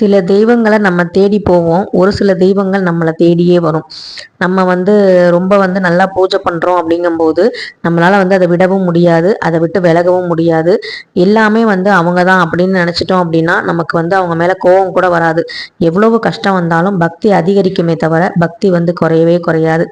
சில தெய்வங்களை நம்ம தேடி போவோம், ஒரு சில தெய்வங்கள் நம்மளை தேடியே வரும். நம்ம ரொம்ப நல்லா பூஜை பண்றோம் அப்படிங்கும்போது நம்மளால அதை விடவும் முடியாது, அதை விட்டு விலகவும் முடியாது. எல்லாமே அவங்க தான் அப்படின்னு நினைச்சிட்டோம் அப்படின்னா நமக்கு அவங்க மேல கோபம் கூட வராது. எவ்வளவு கஷ்டம் வந்தாலும் பக்தி அதிகரிக்குமே தவிர பக்தி குறையவே குறையாது.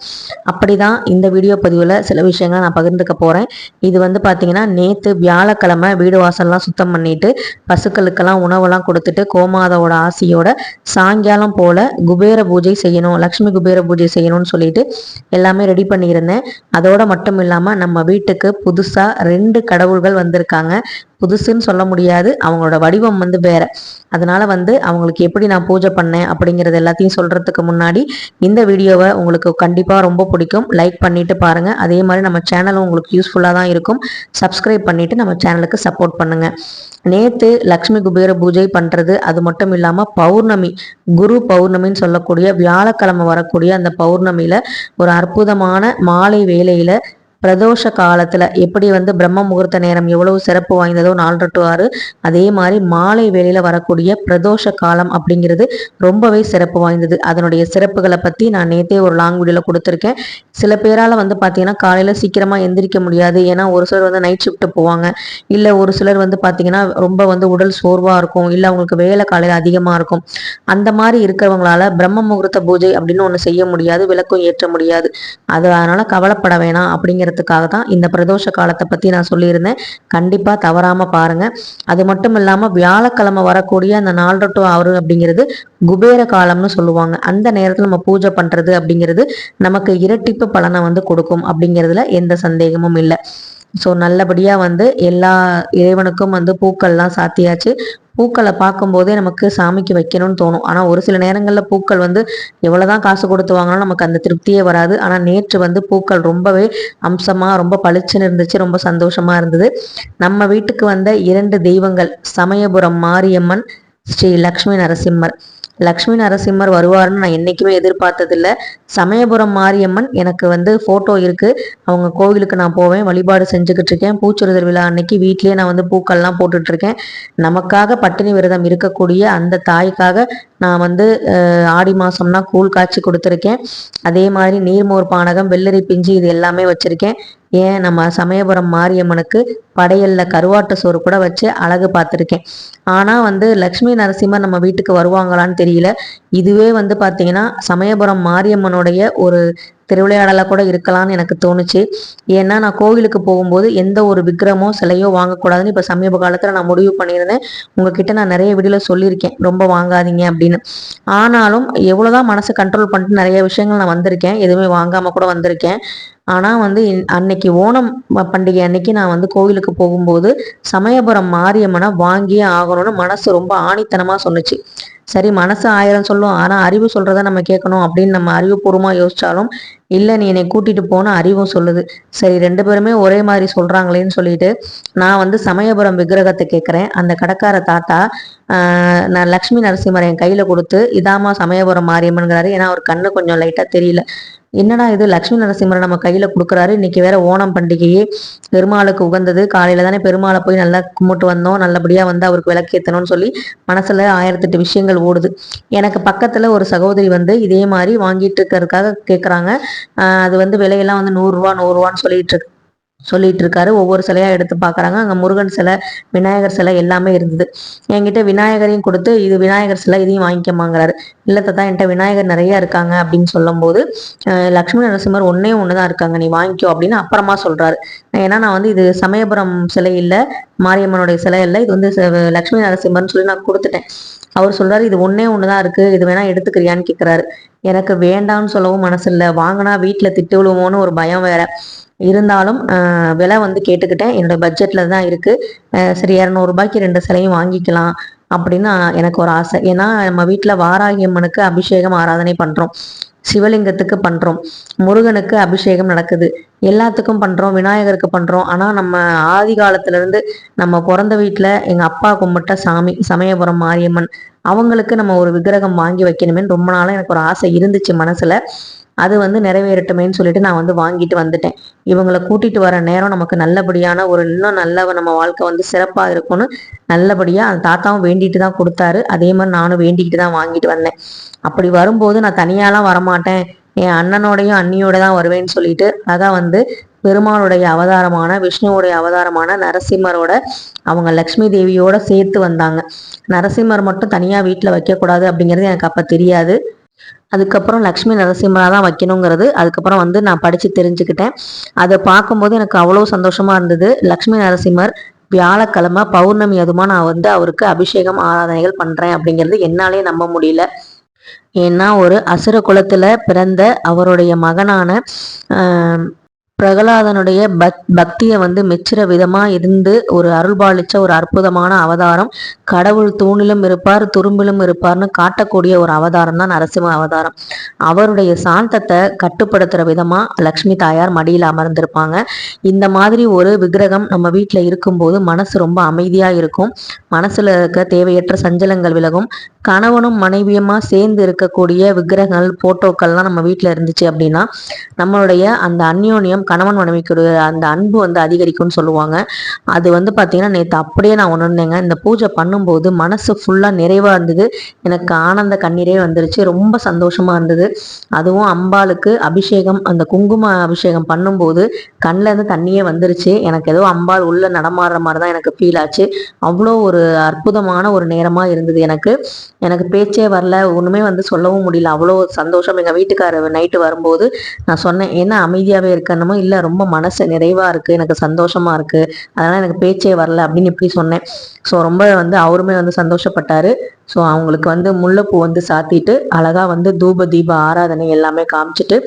அப்படிதான் இந்த வீடியோ பதிவுல சில விஷயங்களை நான் பகிர்ந்துக்க போறேன். இது பாத்தீங்கன்னா நேத்து வியாழக்கிழமை வீடு வாசல்லாம் சுத்தம் பண்ணிட்டு பசுக்களுக்கெல்லாம் உணவெல்லாம் கொடுத்துட்டு கோமாதோட ஆசியோட சாயங்காலம் போல குபேர பூஜை செய்யணும், லக்ஷ்மி குபேர பூஜை செய்யணும்னு சொல்லிட்டு எல்லாமே ரெடி பண்ணியிருந்தேன். அதோட மட்டும் இல்லாம நம்ம வீட்டுக்கு புதுசா 2 கடவுள்கள் வந்திருக்காங்க. புதுசுன்னு சொல்ல முடியாது, அவங்களோட வடிவம் வேற. அதனால அவங்களுக்கு எப்படி நான் பூஜை பண்ணேன் அப்படிங்கிறது எல்லாத்தையும் சொல்றதுக்கு முன்னாடி இந்த வீடியோவை உங்களுக்கு கண்டிப்பா ரொம்ப பிடிக்கும், லைக் பண்ணிட்டு பாருங்க. அதே மாதிரி நம்ம சேனலும் உங்களுக்கு யூஸ்ஃபுல்லா தான் இருக்கும். சப்ஸ்கிரைப் பண்ணிட்டு நம்ம சேனலுக்கு சப்போர்ட் பண்ணுங்க. நேத்து லக்ஷ்மி குபேர பூஜை பண்றது அது மட்டும் இல்லாம பௌர்ணமி, குரு பௌர்ணமின்னு சொல்லக்கூடிய வியாழக்கிழமை வரக்கூடிய அந்த பௌர்ணமியில ஒரு அற்புதமான மாலை வேளையில பிரதோஷ காலத்துல எப்படி பிரம்ம முகூர்த்த நேரம் எவ்வளவு சிறப்பு வாய்ந்ததோ 4 to 6, அதே மாதிரி மாலை வேளையில வரக்கூடிய பிரதோஷ காலம் அப்படிங்கிறது ரொம்பவே சிறப்பு வாய்ந்தது. அதனுடைய சிறப்புகளை பத்தி நான் நேத்தே ஒரு லாங் வீடியோல கொடுத்துருக்கேன். சில பேரால பாத்தீங்கன்னா காலையில சீக்கிரமா எந்திரிக்க முடியாது, ஏன்னா ஒரு சிலர் நைட் ஷிஃப்ட் போவாங்க, இல்ல ஒரு சிலர் பாத்தீங்கன்னா ரொம்ப உடல் சோர்வா இருக்கும், இல்ல அவங்களுக்கு வேலை காலையில அதிகமா இருக்கும். அந்த மாதிரி இருக்கிறவங்களால பிரம்ம முகூர்த்த பூஜை அப்படின்னு ஒண்ணு செய்ய முடியாது, விளக்கும் ஏற்ற முடியாது. அதனால கவலைப்பட வேணாம் அப்படிங்கிற தான் இந்த பிரதோஷ காலத்தை பத்தி நான் சொல்லியிருந்தேன். கண்டிப்பா தவறாம பாருங்க. அது மட்டும் இல்லாம வியாழக்கிழமை வரக்கூடிய அந்த 4 to 6 அப்படிங்கிறது குபேர காலம்னு சொல்லுவாங்க. அந்த நேரத்துல நம்ம பூஜை பண்றது அப்படிங்கிறது நமக்கு இரட்டிப்பு பலனை கொடுக்கும் அப்படிங்கிறதுல எந்த சந்தேகமும் இல்லை. ஸோ நல்லபடியா எல்லா இறைவனுக்கும் பூக்கள்லாம் சாத்தியாச்சு. பூக்களை பார்க்கும்போதே நமக்கு சாமிக்கு வைக்கணும்னு தோணும். ஆனால் ஒரு சில நேரங்களில் பூக்கள் எவ்வளோதான் காசு கொடுத்து வாங்கினாலும் நமக்கு அந்த திருப்தியே வராது. ஆனால் நேற்று பூக்கள் ரொம்பவே அம்சமாக ரொம்ப பளிச்சுன்னு இருந்துச்சு, ரொம்ப சந்தோஷமா இருந்தது. நம்ம வீட்டுக்கு 2 தெய்வங்கள், சமயபுரம் மாரியம்மன், ஸ்ரீ லக்ஷ்மி நரசிம்மர். லக்ஷ்மி நரசிம்மர் வருவார்னு நான் என்னைக்குமே எதிர்பார்த்ததில்லை. சமயபுரம் மாரியம்மன் எனக்கு ஃபோட்டோ இருக்கு. அவங்க கோவிலுக்கு நான் போவேன், வழிபாடு செஞ்சுக்கிட்டு இருக்கேன். பூச்சுறுதல் விழா அன்னைக்கு வீட்லேயே நான் பூக்கள்லாம் போட்டுட்டு இருக்கேன். நமக்காக பட்டினி விரதம் இருக்கக்கூடிய அந்த தாய்க்காக நான் ஆடி மாசம்னா கூழ் காய்ச்சி கொடுத்துருக்கேன். அதே மாதிரி நீர்மோர் பானகம், வெள்ளரி பிஞ்சு இது எல்லாமே வச்சிருக்கேன். ஏன் நம்ம சமயபுரம் மாரியம்மனுக்கு படையல்ல கருவாட்டு சோறு கூட வச்சு அழகு பார்த்துருக்கேன். ஆனா லக்ஷ்மி நரசிம்மர் நம்ம வீட்டுக்கு வருவாங்களான்னு தெரியல. இதுவே பாத்தீங்கன்னா சமயபுரம் மாரியம்மனுடைய ஒரு திருவிளையாடலா கூட இருக்கலாம்னு எனக்கு தோணுச்சு. ஏன்னா நான் கோவிலுக்கு போகும்போது எந்த ஒரு விக்கிரமோ சிலையோ வாங்கக்கூடாதுன்னு இப்ப சமீப காலத்துல நான் முடிவு பண்ணியிருந்தேன். உங்ககிட்ட நான் நிறைய வீடியோல சொல்லியிருக்கேன், ரொம்ப வாங்காதீங்க அப்படின்னு. ஆனாலும் எவ்வளவுதான் மனசை கண்ட்ரோல் பண்ணிட்டு நிறைய விஷயங்கள் நான் வந்திருக்கேன், எதுவுமே வாங்காம கூட வந்திருக்கேன். ஆனா அன்னைக்கு ஓணம் பண்டிகை அன்னைக்கு நான் கோவிலுக்கு போகும்போது சமயபுரம் மாரியம்மனை வாங்கியே ஆகணும்னு மனசு ரொம்ப ஆணித்தனமா சொன்னுச்சு. சரி, மனசு 1000 சொல்லும், ஆனா அறிவு சொல்றத நம்ம கேட்கணும் அப்படின்னு நம்ம அறிவுபூர்வமா யோசிச்சாலும் இல்லை, நீ என்னை கூட்டிட்டு போன அறிவும் சொல்லுது. சரி, 2 பேருமே ஒரே மாதிரி சொல்றாங்களேன்னு சொல்லிட்டு நான் சமயபுரம் விக்கிரகத்தை கேட்குறேன். அந்த கடைக்கார தாத்தா நான் லக்ஷ்மி நரசிம்மர் என் கையில கொடுத்து, இதாமா சமயபுரம் மாரியம்மன்கிறாரு. ஏன்னா அவர் கண்ணு கொஞ்சம் லைட்டா தெரியல. என்னடா இது, லக்ஷ்மி நரசிம்மரை நம்ம கையில கொடுக்குறாரு, இன்னைக்கு வேற ஓணம் பண்டிகையே, பெருமாளுக்கு உகந்தது, காலையில தானே பெருமாளை போய் நல்லா கும்பிட்டு வந்தோம், நல்லபடியா அவருக்கு விளக்கேற்றணும்னு சொல்லி மனசுல 1008 விஷயங்கள் ஓடுது. எனக்கு பக்கத்துல ஒரு சகோதரி இதே மாதிரி வாங்கிட்டு இருக்கிறதுக்காக கேட்குறாங்க. அது விலையெல்லாம் 100 ரூபா 100 ரூபான்னு சொல்லிட்டு இருக்காரு. ஒவ்வொரு சிலையா எடுத்து பாக்குறாங்க. அங்க முருகன் சிலை, விநாயகர் சிலை எல்லாமே இருந்தது. என்கிட்ட விநாயகரையும் கொடுத்து, இது விநாயகர் சிலை, இதையும் வாங்கிக்கமாங்கிறாரு. இல்ல தாத்தா, என்கிட்ட விநாயகர் நிறைய இருக்காங்க அப்படின்னு சொல்லும் போது லக்ஷ்மி நரசிம்மர் ஒன்னே ஒண்ணுதான் இருக்காங்க, நீ வாங்கிக்கோ அப்படின்னு அப்புறமா சொல்றாரு. ஏன்னா நான் இது சமயபுரம் சிலை இல்ல, மாரியம்மனுடைய சிலை இல்லை, இது லக்ஷ்மி நரசிம்மர்னு சொல்லி நான் கொடுத்துட்டேன். அவர் சொல்றாரு, இது ஒன்னே ஒண்ணுதான் இருக்கு, இது வேணா எடுத்துக்கிறியான்னு கேட்கிறாரு. எனக்கு வேண்டாம்னு சொல்லவும் மனசு இல்லை, வாங்கினா வீட்டுல திட்டு விழுவோன்னு ஒரு பயம் வேற. இருந்தாலும் விலை கேட்டுக்கிட்டேன். என்னோட பட்ஜெட்ல தான் இருக்கு. சரி, 200 ரூபாய்க்கு 2 சிலையும் வாங்கிக்கலாம் அப்படின்னு எனக்கு ஒரு ஆசை. ஏன்னா நம்ம வீட்டுல வாராகி அம்மனுக்கு அபிஷேகம் ஆராதனை பண்றோம், சிவலிங்கத்துக்கு பண்றோம், முருகனுக்கு அபிஷேகம் நடக்குது, எல்லாத்துக்கும் பண்றோம், விநாயகருக்கு பண்றோம். ஆனா நம்ம ஆதி காலத்துல இருந்து நம்ம பிறந்த வீட்டுல எங்க அப்பா கும்பிட்ட சாமி சமயபுரம் மாரியம்மன், அவங்களுக்கு நம்ம ஒரு விக்கிரகம் வாங்கி வைக்கணுமேன்னு ரொம்ப நாளா எனக்கு ஒரு ஆசை இருந்துச்சு மனசுல. அது வந்து நிறைவேறட்டுமேன்னு சொல்லிட்டு நான் வந்து வாங்கிட்டு வந்துட்டேன். இவங்களை கூட்டிட்டு வர நேரம் நமக்கு நல்லபடியான ஒரு இன்னும் நல்ல நம்ம வாழ்க்கை வந்து சிறப்பாக இருக்கும்னு நல்லபடியாக அந்த தாத்தாவும் வேண்டிட்டு தான் கொடுத்தாரு. அதே மாதிரி நானும் வேண்டிக்கிட்டு தான் வாங்கிட்டு வந்தேன். அப்படி வரும்போது நான் தனியாலாம் வரமாட்டேன், என் அண்ணனோடையும் அண்ணியோட தான் வருவேன்னு சொல்லிட்டு அதான் வந்து பெருமாளுடைய அவதாரமான விஷ்ணுவோடைய அவதாரமான நரசிம்மரோட அவங்க லக்ஷ்மி தேவியோட சேர்த்து வந்தாங்க. நரசிம்மர் மட்டும் தனியாக வீட்டில் வைக்கக்கூடாது அப்படிங்கிறது எனக்கு அப்போ தெரியாது. அதுக்கப்புறம் லக்ஷ்மி நரசிம்மரா தான் வைக்கணுங்கிறது அதுக்கப்புறம் வந்து நான் படித்து தெரிஞ்சுக்கிட்டேன். அதை பார்க்கும்போது எனக்கு அவ்வளோ சந்தோஷமா இருந்தது. லக்ஷ்மி நரசிம்மர் வியாழக்கிழமை பௌர்ணமி அதுமா நான் வந்து அவருக்கு அபிஷேகம் ஆராதனைகள் பண்றேன் அப்படிங்கிறது என்னாலே நம்ப முடியல. ஏன்னா ஒரு அசுர குலத்துல பிறந்த அவருடைய மகனான பிரகலாதனுடைய பக்தியை வந்து மெச்சுற விதமா இருந்து ஒரு அருள்பாலிச்ச ஒரு அற்புதமான அவதாரம். கடவுள் தூணிலும் இருப்பார் துரும்பிலும் இருப்பார்னு காட்டக்கூடிய ஒரு அவதாரம் தான் நரசிம்ம அவதாரம். அவருடைய சாந்தத்தை கட்டுப்படுத்துற விதமா லக்ஷ்மி தாயார் மடியில் அமர்ந்திருப்பாங்க. இந்த மாதிரி ஒரு விக்கிரகம் நம்ம வீட்டில் இருக்கும்போது மனசு ரொம்ப அமைதியா இருக்கும். மனசுல இருக்க தேவையற்ற சஞ்சலங்கள் விலகும். கணவனும் மனைவியுமா சேர்ந்து இருக்கக்கூடிய விக்கிரகங்கள் போட்டோக்கள்லாம் நம்ம வீட்டில் இருந்துச்சு அப்படின்னா நம்மளுடைய அந்த அந்யோன்யம் கணவன் மனைவிக்கு அந்த அன்பு வந்து அதிகரிக்கும்னு சொல்லுவாங்க. அது வந்து பார்த்தீங்கன்னா நேற்று அப்படியே நான் உணர்ந்தேங்க. இந்த பூஜை பண்ணும்போது மனசு ஃபுல்லாக நிறைவாக இருந்தது. எனக்கு ஆனந்த கண்ணீரே வந்துருச்சு. ரொம்ப சந்தோஷமா இருந்தது. அதுவும் அம்பாளுக்கு அபிஷேகம் அந்த குங்கும அபிஷேகம் பண்ணும்போது கண்ணில் இருந்து தண்ணியே வந்துருச்சு. எனக்கு ஏதோ அம்பாள் உள்ள நடமாடுற மாதிரி தான் எனக்கு ஃபீல் ஆச்சு. அவ்வளோ ஒரு அற்புதமான ஒரு நேரமாக இருந்தது. எனக்கு பேச்சே வரல, ஒன்றுமே வந்து சொல்லவும் முடியல. அவ்வளோ சந்தோஷம். எங்கள் வீட்டுக்காரர் நைட்டு வரும்போது நான் சொன்னேன், என்ன அமைதியாகவே இருக்கணுமோ, இல்லை ரொம்ப மனசு நிறைவாக இருக்குது, எனக்கு சந்தோஷமாக இருக்குது, அதனால் எனக்கு பேச்சே வரல அப்படின்னு இப்படி சொன்னேன். ஸோ ரொம்ப வந்து அவருமே வந்து சந்தோஷப்பட்டார். ஸோ அவங்களுக்கு வந்து முல்லைப்பூ வந்து சாத்திட்டு அழகாக வந்து தூப தீப ஆராதனை எல்லாமே காமிச்சிட்டு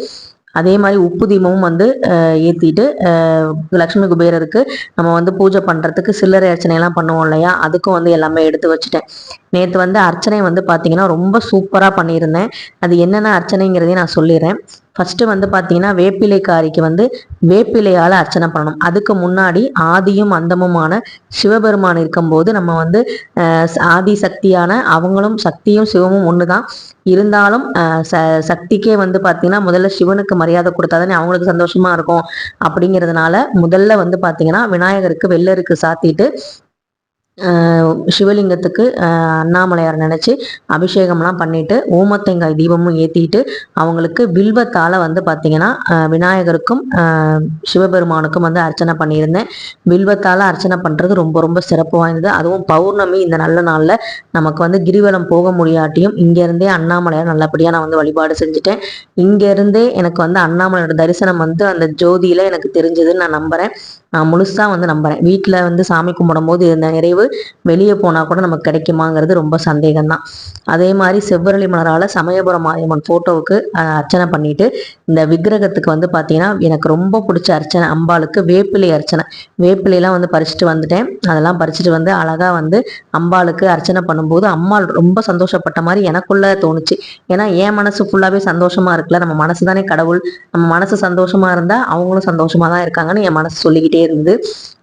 அதே மாதிரி உப்பு தீபமும் வந்து ஏற்றிட்டு லக்ஷ்மி குபேரருக்கு நம்ம வந்து பூஜை பண்ணுறதுக்கு சில்லறை அர்ச்சனையெல்லாம் பண்ணுவோம் இல்லையா, அதுக்கும் வந்து எல்லாமே எடுத்து வச்சுட்டேன். நேற்று வந்து அர்ச்சனை வந்து பார்த்தீங்கன்னா ரொம்ப சூப்பராக பண்ணியிருந்தேன். அது என்னென்ன அர்ச்சனைங்கிறதையும் நான் சொல்லிடுறேன். ஃபர்ஸ்ட் வந்து பார்த்தீங்கன்னா வேப்பிலைக்காரிக்கு வந்து வேப்பிலையால் அர்ச்சனை பண்ணணும். அதுக்கு முன்னாடி ஆதியும் அந்தமுமான சிவபெருமான் இருக்கும்போது நம்ம வந்து ஆதி சக்தியான அவங்களும் சக்தியும் சிவமும் ஒன்று தான். இருந்தாலும் சக்திக்கே வந்து பார்த்தீங்கன்னா முதல்ல சிவனுக்கு மரியாதை கொடுத்தாதானே அவங்களுக்கு சந்தோஷமா இருக்கும். அப்படிங்கிறதுனால முதல்ல வந்து பார்த்தீங்கன்னா விநாயகருக்கு வெள்ளருக்கு சாத்திட்டு சிவலிங்கத்துக்கு அண்ணாமலையார் நினச்சி அபிஷேகம்லாம் பண்ணிட்டு ஓமத்தேங்காய் தீபமும் ஏற்றிட்டு அவங்களுக்கு வில்வத்தால் வந்து பார்த்திங்கன்னா விநாயகருக்கும் சிவபெருமானுக்கும் வந்து அர்ச்சனை பண்ணியிருந்தேன். வில்வத்தால் அர்ச்சனை பண்ணுறது ரொம்ப ரொம்ப சிறப்பு வாய்ந்தது. அதுவும் பௌர்ணமி இந்த நல்ல நாளில் நமக்கு வந்து கிரிவலம் போக முடியாட்டியும் இங்கேருந்தே அண்ணாமலையார் நல்லபடியாக நான் வந்து வழிபாடு செஞ்சுட்டேன். இங்கேருந்தே எனக்கு வந்து அண்ணாமலையோட தரிசனம் வந்து அந்த ஜோதியில் எனக்கு தெரிஞ்சதுன்னு நான் நம்புகிறேன். நான் முழுசாக வந்து நம்புகிறேன். வீட்டில் வந்து சாமி கும்பிடும் போது இந்த நிறைவு வெளியே போனால் கூட நமக்கு கிடைக்குமாங்கிறது ரொம்ப சந்தேகம்தான். அதே மாதிரி செவ்வரளி மலரால் சமயபுரம் மாரியம்மன் ஃபோட்டோவுக்கு அர்ச்சனை பண்ணிட்டு இந்த விக்கிரகத்துக்கு வந்து பார்த்தீங்கன்னா எனக்கு ரொம்ப பிடிச்ச அர்ச்சனை அம்பாளுக்கு வேப்பிலை அர்ச்சனை. வேப்பிலையெல்லாம் வந்து பறிச்சுட்டு வந்துட்டேன். அதெல்லாம் பறிச்சுட்டு வந்து அழகாக வந்து அம்பாளுக்கு அர்ச்சனை பண்ணும்போது அம்பாள் ரொம்ப சந்தோஷப்பட்ட மாதிரி எனக்குள்ள தோணுச்சு. ஏன்னா என் மனசு ஃபுல்லாகவே சந்தோஷமா இருக்குல்ல, நம்ம மனசு தானே கடவுள், நம்ம மனசு சந்தோஷமா இருந்தால் அவங்களும் சந்தோஷமா தான் இருக்காங்கன்னு என் மனசு சொல்லிக்கிட்டே இருந்து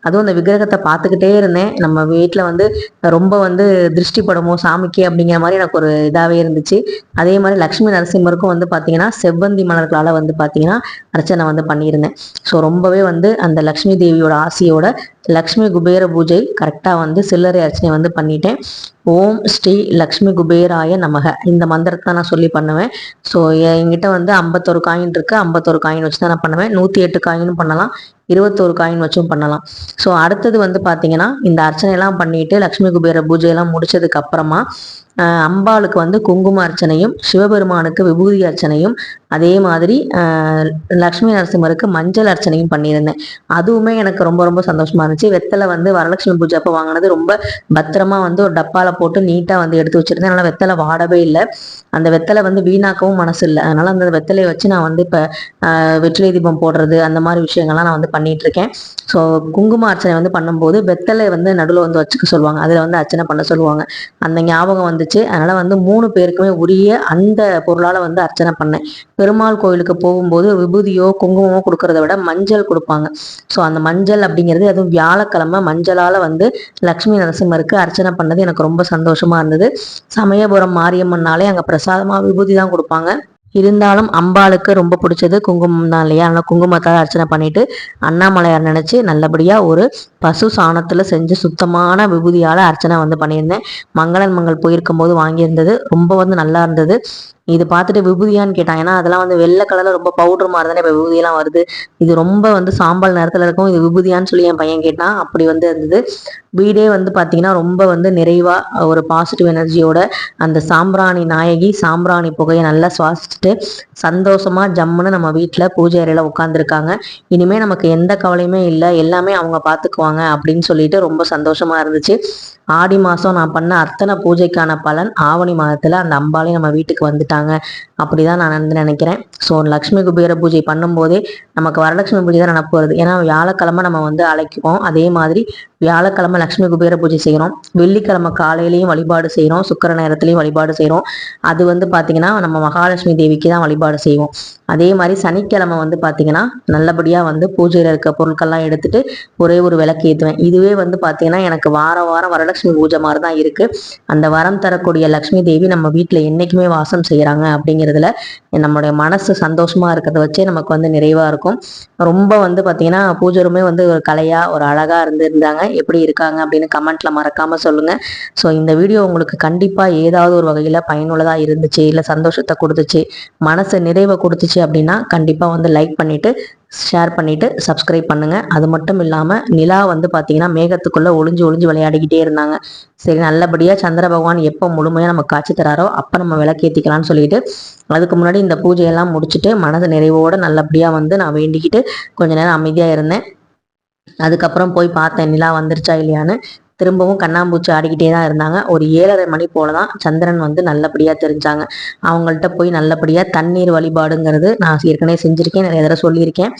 அதுவும் அந்த விக்கிரகத்தை பார்த்துக்கிட்டே இருந்தேன். நம்ம வீட்டில் வந்து ரொம்ப வந்து திருஷ்டி படமோ சாமிக்கு அப்படிங்கிற மாதிரி எனக்கு ஒரு இதாகவே இருந்துச்சு. அதே மாதிரி லக்ஷ்மி நரசிம்மருக்கும் வந்து பார்த்தீங்கன்னா செவ்வந்தி மலர்களால் வந்து பார்த்தீங்கன்னா அர்ச்சனை வந்து பண்ணியிருந்தேன். ஸோ ரொம்பவே வந்து அந்த லக்ஷ்மி தேவியோட ஆசையோட லக்ஷ்மி குபேர பூஜை கரெக்டாக வந்து சில்லறை அர்ச்சனை வந்து பண்ணிட்டேன். ஓம் ஸ்ரீ லக்ஷ்மி குபேராய நமக இந்த மந்திரத்தை நான் சொல்லி பண்ணுவேன். ஸோ என்கிட்ட வந்து 51 காயின் இருக்கு. 51 காயின் வச்சு தான் நான் பண்ணுவேன். 108 காயினும் பண்ணலாம், 21 காயின் வச்சும் பண்ணலாம். ஸோ அடுத்தது வந்து பார்த்தீங்கன்னா இந்த அர்ச்சனையெல்லாம் பண்ணிட்டு லக்ஷ்மி குபேர பூஜையெல்லாம் முடிச்சதுக்கு அப்புறமா அம்பாளுக்கு வந்து குங்கும அர்ச்சனையும் சிவபெருமானுக்கு விபூதி அர்ச்சனையும் அதே மாதிரி லக்ஷ்மி நரசிம்மருக்கு மஞ்சள் அர்ச்சனையும் பண்ணியிருந்தேன். அதுவுமே எனக்கு ரொம்ப ரொம்ப சந்தோஷமா இருந்துச்சு. வெத்தலை வந்து வரலட்சுமி பூஜை அப்போ வாங்கினது ரொம்ப பத்திரமா வந்து ஒரு டப்பால போட்டு நீட்டாக வந்து எடுத்து வச்சிருந்தேன். அதனால வெத்தலை வாடவே இல்லை. அந்த வெத்தலை வந்து வீணாக்கவும் மனசு இல்லை. அதனால அந்த வெத்தலையை வச்சு நான் வந்து இப்போ வெற்றிலை தீபம் போடுறது அந்த மாதிரி விஷயங்கள்லாம் நான் வந்து பண்ணிட்டு இருக்கேன். ஸோ குங்கும அர்ச்சனை வந்து பண்ணும்போது வெத்தலை வந்து நடுவில் வந்து வச்சுக்க சொல்லுவாங்க, அதில் வந்து அர்ச்சனை பண்ண சொல்லுவாங்க. அந்த ஞாபகம் வந்துச்சு. அதனால வந்து 3 பேருக்குமே உரிய அந்த பொருளால் வந்து அர்ச்சனை பண்ணேன். பெருமாள் கோயிலுக்கு போகும்போது விபூதியோ குங்குமமோ கொடுக்கறத விட மஞ்சள் கொடுப்பாங்க. ஸோ அந்த மஞ்சள் அப்படிங்கிறது அதுவும் வியாழக்கிழமை மஞ்சளால் வந்து லக்ஷ்மி நரசிம்மருக்கு அர்ச்சனை பண்ணது எனக்கு ரொம்ப சந்தோஷமா இருந்தது. சமயபுரம் மாரியம்மன்னாலே அங்கே பிரசாதமாக விபூதி தான் கொடுப்பாங்க. இருந்தாலும் அம்பாளுக்கு ரொம்ப பிடிச்சது குங்குமம் தான் இல்லையா? அதனால் குங்குமத்தால் அர்ச்சனை பண்ணிட்டு அண்ணாமலையார் நினச்சி நல்லபடியாக ஒரு பசு சாணத்தில் செஞ்சு சுத்தமான விபூதியால் அர்ச்சனை வந்து பண்ணியிருந்தேன். மங்களன் மங்கள் போயிருக்கும் போது வாங்கியிருந்தது. ரொம்ப வந்து நல்லா இருந்தது. இது பார்த்துட்டு விபூதியான்னு கேட்டான். ஏன்னா அதெல்லாம் வந்து வெள்ளை கலரில் ரொம்ப பவுடர் மாதிரி தானே இப்போ விபூதியெல்லாம் வருது. இது ரொம்ப வந்து சாம்பல் நேரத்தில் இருக்கும். இது விபூதியான்னு சொல்லி என் பையன் கேட்டான். அப்படி வந்து இருந்தது. வீடே வந்து பார்த்தீங்கன்னா ரொம்ப வந்து நிறைவாக ஒரு பாசிட்டிவ் எனர்ஜியோட அந்த சாம்பிராணி நாயகி சாம்பிராணி புகையை நல்லா சுவாசிச்சுட்டு சந்தோஷமா ஜம்முன்னு நம்ம வீட்டில் பூஜை அறையில் உட்காந்துருக்காங்க. இனிமேல் நமக்கு எந்த கவலையுமே இல்லை, எல்லாமே அவங்க பார்த்துக்குவாங்க அப்படின்னு சொல்லிட்டு ரொம்ப சந்தோஷமா இருந்துச்சு. ஆடி மாதம் நான் பண்ண அத்தனை பூஜைக்கான பலன் ஆவணி மாதத்தில் அந்த அம்பாலே நம்ம வீட்டுக்கு வந்துட்டாங்க. அப்படிதான் நான் நினைக்கிறேன். ஸோ லக்ஷ்மி குபேர பூஜை பண்ணும்போதே நமக்கு வரலட்சுமி பூஜை தான் நினப்பு வருது. ஏன்னா வியாழக்கிழமை நம்ம வந்து அழைக்குவோம். அதே மாதிரி வியாழக்கிழமை லக்ஷ்மி குபேர பூஜை செய்கிறோம். வெள்ளிக்கிழமை காலையிலையும் வழிபாடு செய்கிறோம். சுக்கர நேரத்துலையும் வழிபாடு செய்கிறோம். அது வந்து பார்த்திங்கன்னா நம்ம மகாலட்சுமி தேவிக்கு தான் வழிபாடு செய்வோம். அதே மாதிரி சனிக்கிழமை வந்து பார்த்திங்கன்னா நல்லபடியாக வந்து பூஜையில் இருக்க பொருட்கள்லாம் எடுத்துட்டு ஒரே ஒரு விளக்கு ஏற்றுவேன். இதுவே வந்து பார்த்திங்கன்னா எனக்கு வாரம் வாரம் வரலட்சுமி பூஜை மாதிரி தான் இருக்குது. அந்த வரம் தரக்கூடிய லக்ஷ்மி தேவி நம்ம வீட்டில் என்றைக்குமே வாசம் செய்கிறாங்க அப்படிங்கிறதுல நம்மளுடைய மனசு சந்தோஷமாக இருக்கிறத வச்சே நமக்கு வந்து நிறைவாக இருக்கும். ரொம்ப வந்து பார்த்திங்கன்னா பூஜை ரூமே வந்து ஒரு கலையாக ஒரு அழகாக இருந்தாங்க. எப்படி இருக்காங்க அப்படின்னு கமெண்ட்டில் மறக்காமல் சொல்லுங்கள். ஸோ இந்த வீடியோ உங்களுக்கு கண்டிப்பாக ஏதாவது ஒரு வகையில் பயனுள்ளதாக இருந்துச்சு, இல்லை சந்தோஷத்தை கொடுத்துச்சு, மனசு நிறைவை கொடுத்துச்சு அப்படின்னா கண்டிப்பாக வந்து லைக் பண்ணிவிட்டு ஷேர் பண்ணிவிட்டு சப்ஸ்கிரைப் பண்ணுங்கள். அது மட்டும் இல்லாமல் நிலா வந்து பார்த்திங்கன்னா மேகத்துக்குள்ளே ஒளிஞ்சு ஒளிஞ்சு விளையாடிக்கிட்டே இருந்தாங்க. சரி, நல்லபடியாக சந்திர பகவான் எப்போ முழுமையாக நமக்கு காட்சி தராரோ அப்போ நம்ம விளக்கேற்றிக்கலாம்னு சொல்லிட்டு அதுக்கு முன்னாடி இந்த பூஜையெல்லாம் முடிச்சுட்டு மனது நிறைவோடு நல்லபடியாக வந்து நான் வேண்டிக்கிட்டு கொஞ்ச நேரம் அமைதியாக இருந்தேன். அதுக்கப்புறம் போய் பார்த்தேன் நிலா வந்துருச்சா இல்லையான்னு. திரும்பவும் கண்ணாம்பூச்சி ஆடிக்கிட்டே தான் இருந்தாங்க. ஒரு 7:30 மணி போல தான் சந்திரன் வந்து நல்லபடியாக தெரிஞ்சாங்க. அவங்கள்ட்ட போய் நல்லபடியாக தண்ணீர் வழிபாடுங்கிறது நான் ஏற்கனவே செஞ்சுருக்கேன், நிறைய தடவை சொல்லியிருக்கேன்.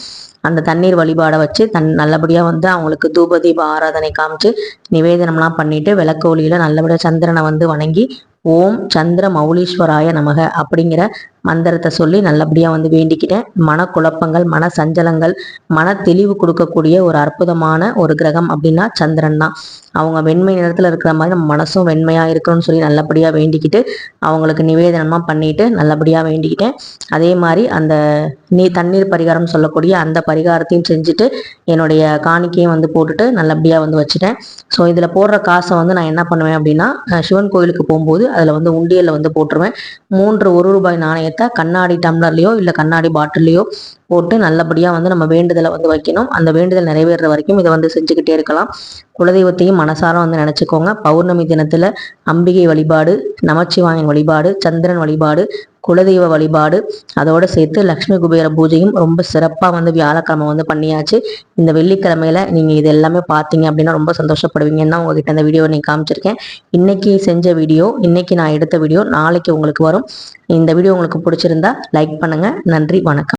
அந்த தண்ணீர் வழிபாடை வச்சு நல்லபடியாக வந்து அவங்களுக்கு தூப தீப ஆராதனை காமிச்சு நிவேதனம்லாம் பண்ணிட்டு விளக்கு ஒளியில் நல்லபடியாக சந்திரனை வந்து வணங்கி ஓம் சந்திர மௌலீஸ்வராய நமக அப்படிங்கிற மந்திரத்தை சொல்லி நல்லபடியாக வந்து வேண்டிக்கிட்டேன். மனக்குழப்பங்கள், மன சஞ்சலங்கள், மன தெளிவு கொடுக்கக்கூடிய ஒரு அற்புதமான ஒரு கிரகம் அப்படின்னா சந்திரன் தான். அவங்க வெண்மை நிறத்தில் இருக்கிற மாதிரி நம்ம மனசும் வெண்மையாக இருக்கணும்னு சொல்லி நல்லபடியாக வேண்டிக்கிட்டு அவங்களுக்கு நிவேதனமாக பண்ணிட்டு நல்லபடியாக வேண்டிக்கிட்டேன். அதே மாதிரி அந்த தண்ணீர் பரிகாரம் சொல்லக்கூடிய அந்த பரிகாரத்தையும் செஞ்சுட்டு என்னுடைய காணிக்கையும் வந்து போட்டுட்டு நல்லபடியாக வந்து வச்சுட்டேன். ஸோ இதில் போடுற காசை வந்து நான் என்ன பண்ணுவேன் அப்படின்னா சிவன் கோயிலுக்கு போகும்போது அதில் வந்து உண்டியலில் வந்து போட்டுருவேன். 3 1 ரூபாய் நாணயத்தை கண்ணாடி டம்ளர்லையோ இல்லை கண்ணாடி பாட்டிலையோ போட்டு நல்லபடியாக வந்து நம்ம வேண்டுதலை வந்து வைக்கணும். அந்த வேண்டுதல் நிறைவேறுற வரைக்கும் இதை வந்து செஞ்சுக்கிட்டே இருக்கலாம். குலதெய்வத்தையும் மனசார வந்து நினச்சிக்கோங்க. பௌர்ணமி தினத்தில் அம்பிகை வழிபாடு, நமச்சிவாயன் வழிபாடு, சந்திரன் வழிபாடு, குலதெய்வ வழிபாடு, அதோடு சேர்த்து லக்ஷ்மி குபேர பூஜையும் ரொம்ப சிறப்பாக வந்து வியாழக்கிழமை வந்து பண்ணியாச்சு. இந்த வெள்ளிக்கிழமையில நீங்கள் இது எல்லாமே பார்த்தீங்க அப்படின்னா ரொம்ப சந்தோஷப்படுவீங்கன்னு தான் உங்ககிட்ட இந்த வீடியோவை நீ காமிச்சிருக்கேன். இன்னைக்கு செஞ்ச வீடியோ, இன்னைக்கு நான் எடுத்த வீடியோ நாளைக்கு உங்களுக்கு வரும். இந்த வீடியோ உங்களுக்கு பிடிச்சிருந்தா லைக் பண்ணுங்கள். நன்றி, வணக்கம்.